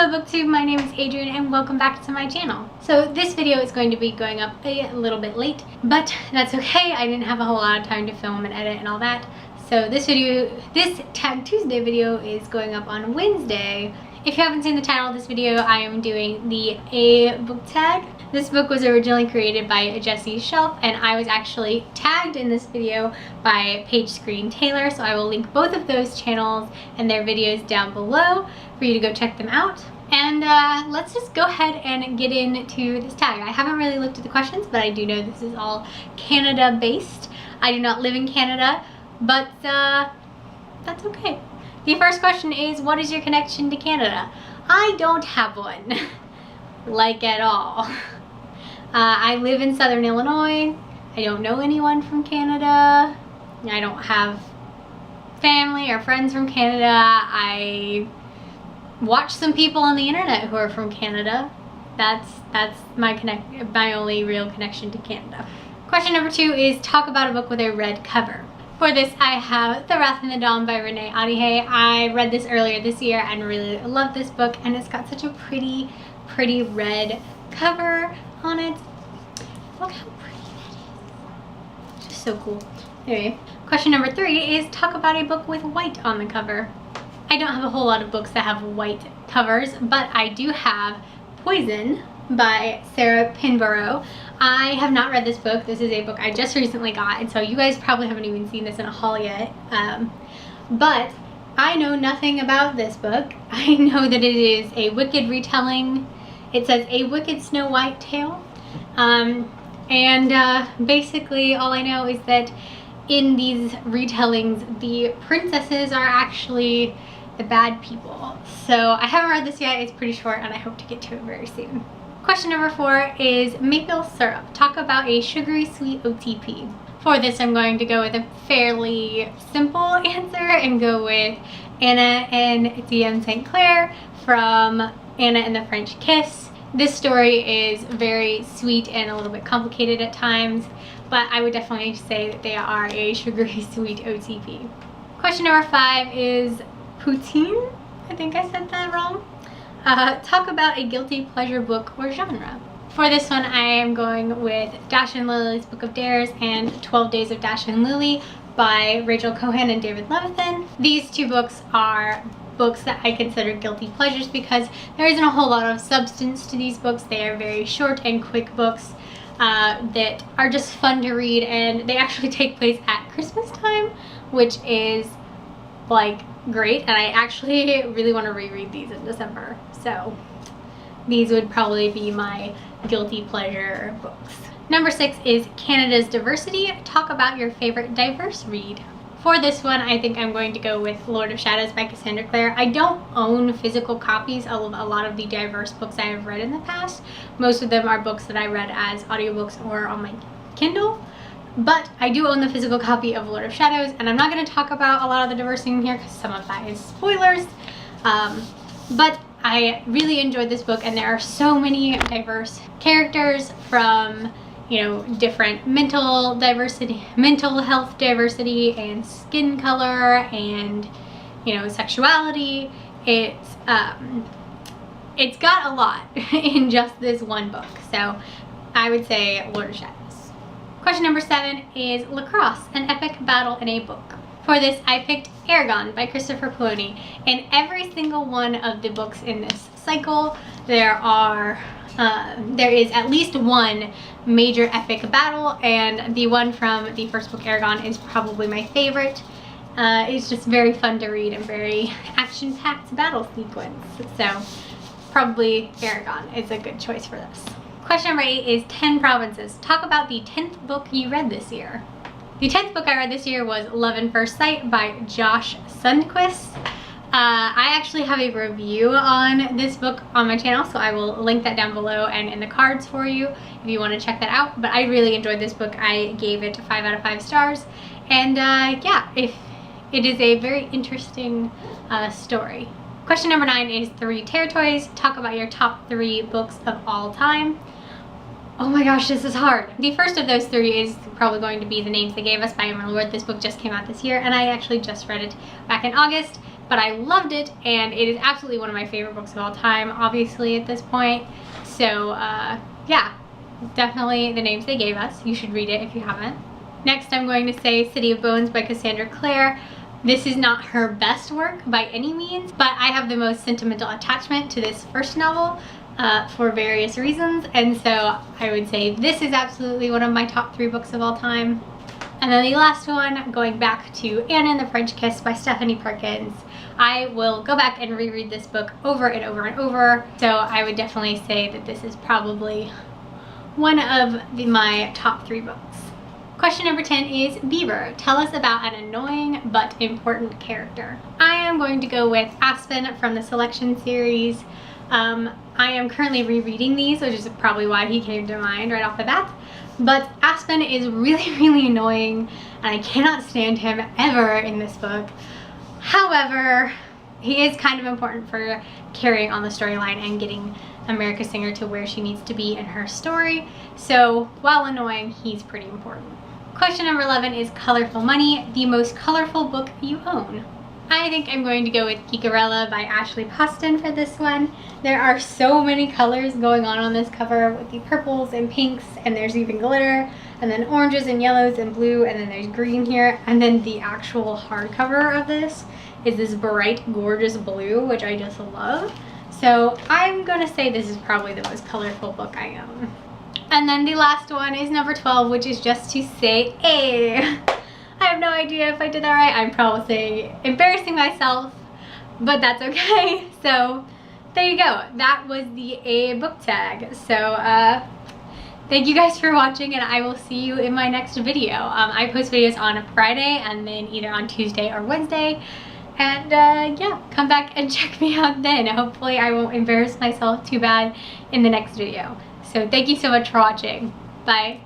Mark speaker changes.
Speaker 1: Hello booktube, my name is Adrian and welcome back to my channel. So this video is going to be going up a little bit late, but that's okay. I didn't have a whole lot of time to film and edit and all that. So this Tag Tuesday video is going up on Wednesday. If you haven't seen the title of this video, I am doing the A book tag. This book was originally created by Jessie Shelf, and I was actually tagged in this video by Page Screen Taylor, so I will link both of those channels and their videos down below for you to go check them out. And let's just go ahead and get into this tag. I haven't really looked at the questions, but I do know this is all Canada based. I do not live in Canada, but that's okay. The first question is, what is your connection to Canada? I don't have one, like at all. I live in Southern Illinois. I don't know anyone from Canada. I don't have family or friends from Canada. I watch some people on the internet who are from Canada. That's my only real connection to Canada. Question number 2 is, talk about a book with a red cover. For this, I have The Wrath and the Dawn by Renee Ahdieh. I read this earlier this year and really loved this book, and it's got such a pretty red cover on it. Look how pretty that is. Just so cool. Anyway, question number 3 is, talk about a book with white on the cover. I don't have a whole lot of books that have white covers, but I do have Poison by Sarah Pinborough. I have not read this book. This is a book I just recently got, and so you guys probably haven't even seen this in a haul yet. But I know nothing about this book. I know that it is a wicked retelling. It says a wicked Snow White tale. Basically all I know is that in these retellings, the princesses are actually the bad people. So I haven't read this yet. It's pretty short and I hope to get to it very soon. Question number 4 is maple syrup. Talk about a sugary sweet OTP. For this, I'm going to go with a fairly simple answer and go with Anna and Etienne St. Clair from Anna and the French Kiss. This story is very sweet and a little bit complicated at times, but I would definitely say that they are a sugary sweet OTP. Question number 5 is poutine. I think I said that wrong. Talk about a guilty pleasure book or genre. For this one, I am going with Dash and Lily's Book of Dares and 12 Days of Dash and Lily by Rachel Cohen and David Levithan. These two books are books that I consider guilty pleasures because there isn't a whole lot of substance to these books. They are very short and quick books that are just fun to read, and they actually take place at Christmas time, which is like great, and I actually really want to reread these in December. So these would probably be my guilty pleasure books. Number 6 is Canada's Diversity. Talk about your favorite diverse read. For this one, I think I'm going to go with Lord of Shadows by Cassandra Clare. I don't own physical copies of a lot of the diverse books I have read in the past. Most of them are books that I read as audiobooks or on my Kindle. But I do own the physical copy of Lord of Shadows, and I'm not going to talk about a lot of the diversity in here because some of that is spoilers. But I really enjoyed this book, and there are so many diverse characters from, you know, different mental health diversity, and skin color, and, you know, sexuality. It's got a lot in just this one book, so I would say Lord of Shadows. Question number 7 is Lacrosse, an epic battle in a book. For this, I picked Aragon by Christopher Poloni. In every single one of the books in this cycle, there is at least one major epic battle, and the one from the first book, Aragon, is probably my favorite. It's just very fun to read and very action-packed battle sequence. So probably Aragon is a good choice for this. Question number 8 is 10 Provinces. Talk about the 10th book you read this year. The 10th book I read this year was Love at First Sight by Josh Sundquist. I actually have a review on this book on my channel, so I will link that down below and in the cards for you if you want to check that out. But I really enjoyed this book. I gave it 5 out of 5 stars. And yeah, it is a very interesting story. Question number 9 is 3 Territories. Talk about your top 3 books of all time. Oh my gosh, this is hard. The first of those 3 is probably going to be The Names They Gave Us by Emma Lord. This book just came out this year, and I actually just read it back in August. but I loved it, and it is absolutely one of my favorite books of all time, obviously, at this point. So yeah, definitely The Names They Gave Us. You should read it if you haven't. Next, I'm going to say City of Bones by Cassandra Clare. This is not her best work by any means, but I have the most sentimental attachment to this first novel for various reasons, and so I would say this is absolutely one of my top 3 books of all time. And then the last one, going back to Anna and the French Kiss by Stephanie Perkins. I will go back and reread this book over and over and over, so I would definitely say that this is probably one of my top 3 books. Question number 10 is Beaver. Tell us about an annoying but important character. I am going to go with Aspen from the Selection series. I am currently rereading these, which is probably why he came to mind right off the bat. But Aspen is really, really annoying, and I cannot stand him ever in this book. However, he is kind of important for carrying on the storyline and getting America Singer to where she needs to be in her story. So while annoying, he's pretty important. Question number 11 is Colorful Money, the most colorful book you own. I think I'm going to go with Geekerella by Ashley Poston for this one. There are so many colors going on this cover with the purples and pinks, and there's even glitter, and then oranges and yellows and blue, and then there's green here, and then the actual hardcover of this is this bright, gorgeous blue, which I just love. So I'm gonna say this is probably the most colorful book I own. And then the last one is number 12, which is Just to Say A. I have no idea if I did that right. I'm probably embarrassing myself, but that's okay. So there you go. That was the A book tag. So thank you guys for watching, and I will see you in my next video. I post videos on a Friday and then either on Tuesday or Wednesday. And yeah, come back and check me out then. Hopefully I won't embarrass myself too bad in the next video. So thank you so much for watching. Bye.